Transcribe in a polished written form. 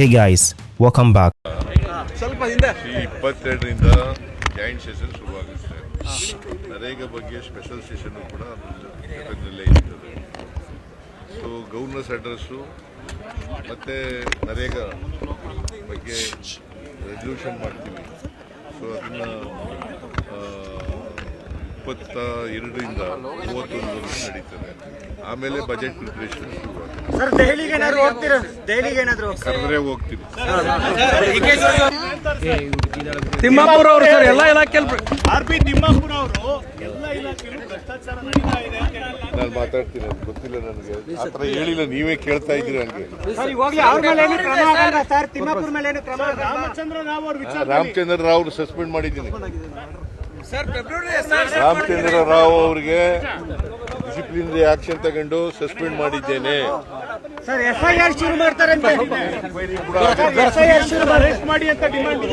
Hey guys, welcome back. ಸ್ವಲ್ಪ ಹಿಂದೆ 22ರಿಂದ joint session ಶುರುವಾಗುತ್ತೆ. ನರೇಗಾ ಬಗ್ಗೆ ಸ್ಪೆಷಲ್ ಸೆಷನ್ ಕೂಡ ಅದರಲ್ಲೇ ಇರ್ತದೆ. ಸೊ ಗವರ್ನರ್ಸ್ ಅಡ್ರೆಸ್ಸು ಮತ್ತು ನರೇಗಾ ಬಗ್ಗೆ ರೆಸಲ್ಯೂಷನ್ ಮಾಡ್ತೀವಿ. ಸೊ ಅದನ್ನು 22ರಿಂದ 31 ನಡೀತದೆ. ಆಮೇಲೆ ಬಜೆಟ್ ಪ್ರಿಪರೇಷನ್ ಶುರುವಾಗುತ್ತೆ. ಸರ್ ದೆಹಲಿಗೆ ಏನಾದ್ರು ಹೋಗ್ತೀರಾ? ದೆಹಲಿಗೆ ಏನಾದ್ರು ಕರೆದ್ರೆ ಹೋಗ್ತೀವಿ. ತಿಮ್ಮಾಪುರ ಅವರು ಸರ್ ಎಲ್ಲ ಇಲಾಖೆಯಲ್ಲಿ ಆರ್.ಪಿ. ತಿಮ್ಮಾಪುರ ಅವರು ಎಲ್ಲ ಇಲಾಖೆಯಲ್ಲೂ ಭ್ರಷ್ಟಾಚಾರ ನಡೀತಾ ಇದೆ ಅಂತ ನಾನು ಮಾತಾಡ್ತೀನಿ, ಅದು ಗೊತ್ತಿಲ್ಲ ನನಗೆ. ಆ ಥರ ಹೇಳಿಲ್ಲ, ನೀವೇ ಕೇಳ್ತಾ ಇದ್ದೀರಿ ಹಂಗೆ. ಸರ್ ಇವಾಗಲೇ ಅವ್ರ ಮೇಲೆ ಏನು ಕ್ರಮ ಆಗಲ್ಲ ಸರ್? ತಿಮ್ಮಾಪುರ ಮೇಲೆ ಏನು ಕ್ರಮ ಆಗಲ್ಲ? ರಾಮಚಂದ್ರ ರಾವ್ ಅವ್ರ ವಿಚಾರ ರಾಮಚಂದ್ರ ರಾವ್ ಸಸ್ಪೆಂಡ್ ಮಾಡಿದ್ದೀನಿ. ರಾಮಚಂದ್ರ ರಾವ್ ಅವರಿಗೆ ಡಿಸಿಪ್ಲಿನರಿ ಆಕ್ಷನ್ ತಗೊಂಡು ಸಸ್ಪೆಂಡ್ ಮಾಡಿದ್ದೇನೆ. ಸರ್ FIR ಶುರು ಮಾಡ್ತಾರೆ ಅಂತ ಅರೆಸ್ಟ್ ಮಾಡಿ ಅಂತ ಡಿಮಾಂಡ್